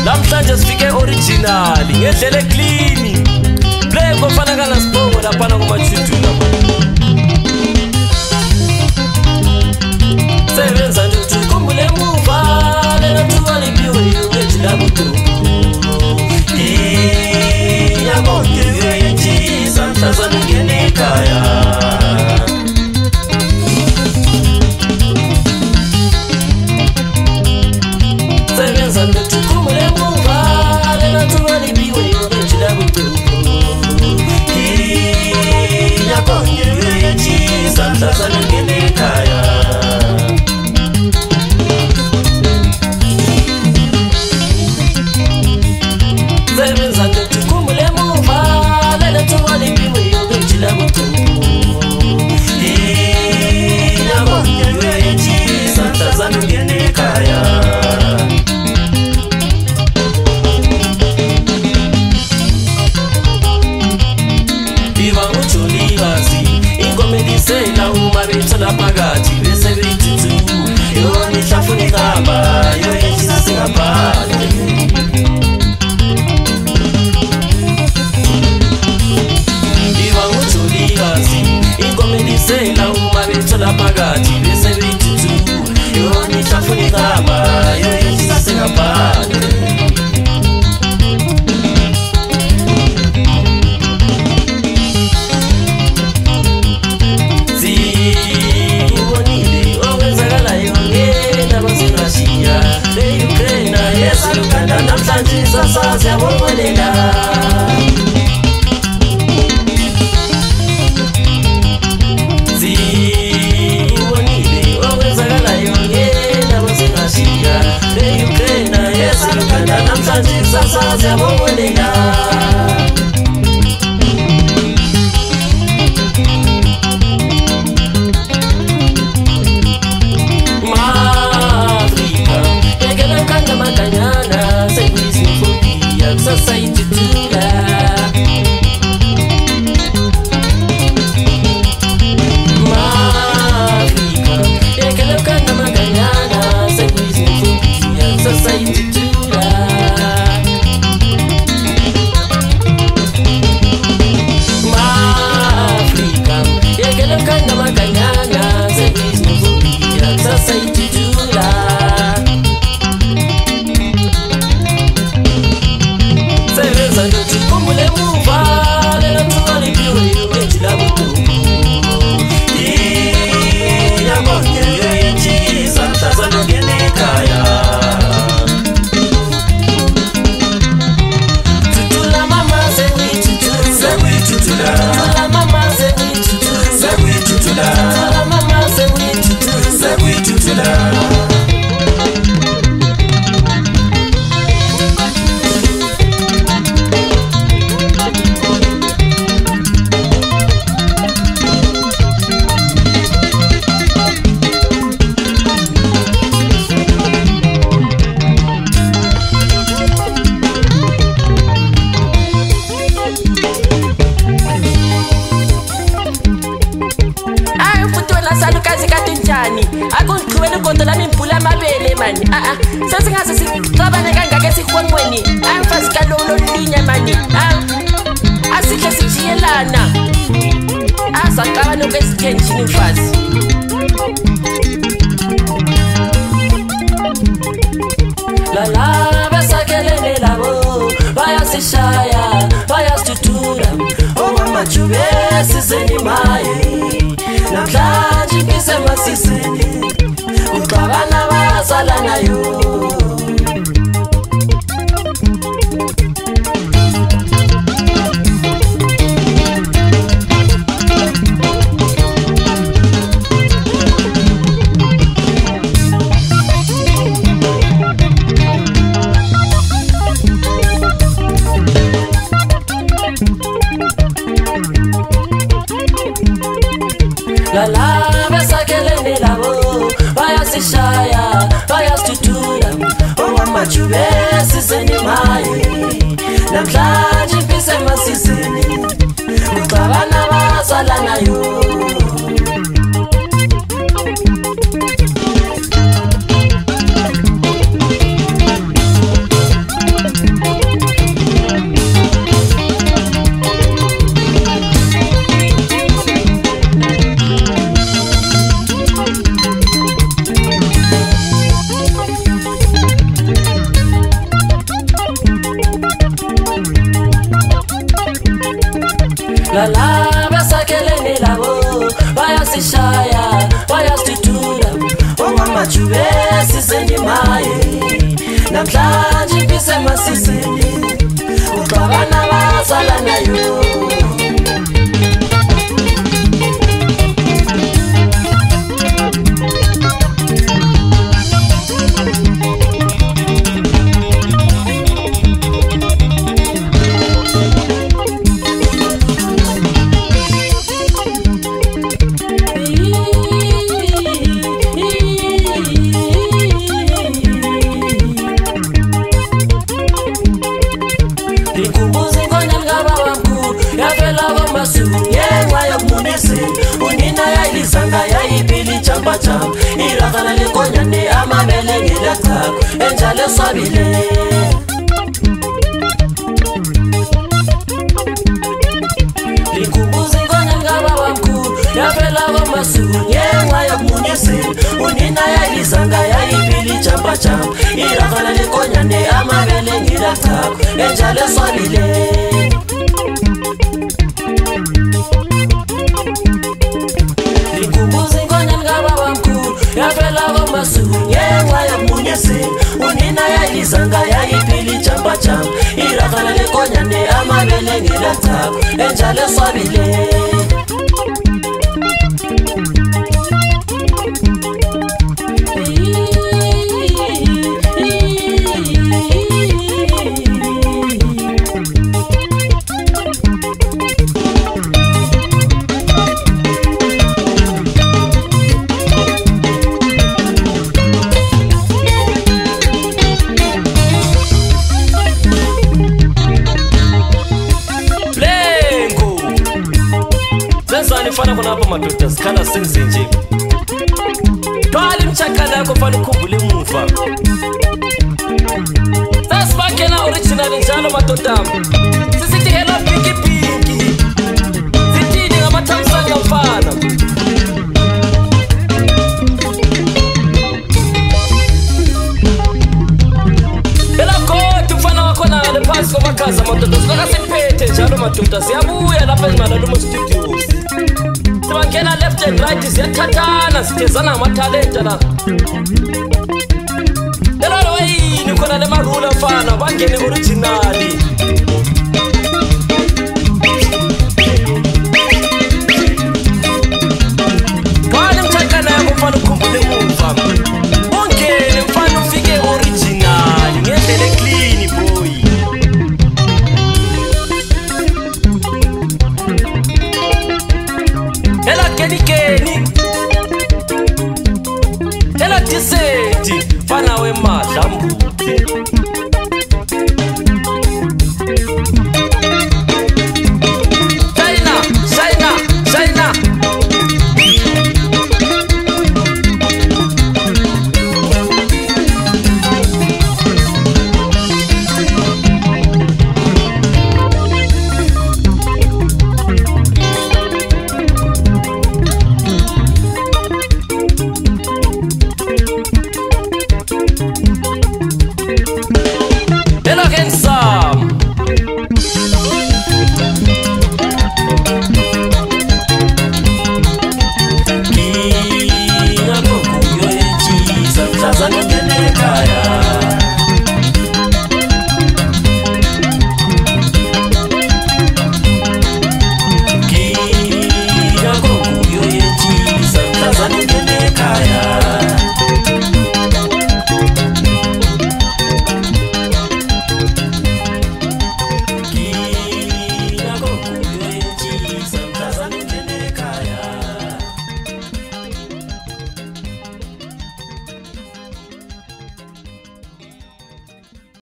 Namhlanje sifike original ngendlela clean play kofana kana sibongo lapha ngomachudula sebenza nje ukukhumbule emuva lena thuba libiwe ngejila budu yabonke yenjiza mhlazana ngene ekhaya sebenza nje ukukhumbule emuva lena thuba libiwe ngejila budu yabonke yenjiza mhlazana ngene ekhaya Sela uma bethola phakathi bese bethu yona ihlafuna igamba yo yethu singabhali Iba ngujulikazi inkomeli sela uma bethola phakathi bese bethu yona ihlafuna igamba yo yethu singabhali namhlanje sasazi yabongelela zibonile okwenzakalayo ngena basengashiya le-Ukraine yesalukanda namhlanje sasazi yabongelela society to that Africa yekelokana maganyana sekwizifundia society to that Africa yekelokana maganyana sekwizifundia society to that sebenza nje ukukhumbule emuva lena thuba libiwe ngejila budu yabonke yenjiza mhlazana ngene ekhaya tutula mama sekwitutula mama sekwitutula mama sekwitutula akungiqhubela igonto lami impula amabele mani sesingaze sixabane kangaka esihonqweni amfazi kalolo linya mani asihle sijiyelana azaqabana besithenjini mfazi lala besakelene labo bayasishaya bayasitutura omamajube sizeni maye namhlanje impisa masiseni uqabana bazala nayo lala besakelene labo bayasishaya bayasitutura omamajube sizeni maye namhlanje impisa masiseni uqabana bazala nayo namhlanje ngisemasisini uxabana bazalanayo unina yayilizanga yayibili chamba chamba irakana lekonyane amabele ngelakako enjalo swabile likumbuza inkonyane kababa mkhulu yavela kwamasuku ngenxa yokumunisi unina yayilizanga yayibili chamba chamba irakana lekonyane amabele ngelakako enjalo swabile yavela kwamasuku ngenxa yokumunisi unina yayilizanga yayibili chamba chamba irakana lekonyane amabele ngelakako enjalo swabile fana kuna hapa madoda skala senze nje twali mchakala yako fana ukhumbule emuva sasibakela original njalo madoda sisithi hello pinky pinky sithini ngamathamsanqa mfana ela kodwa mfana wakho nale phasi kwamakaza madoda sifaka siphethe njalo madoda siyabuya lapha ezimalalo studios sibangena left and right siyathathana sithezana ngamathalenta la lelo wayini khona le marula mfana bangene originali wale mchakana yako mfana ukhumbule emuva ungene mfana ufike originali ngendlela clean boy ela kenikeni ela tiseti fana we madlambu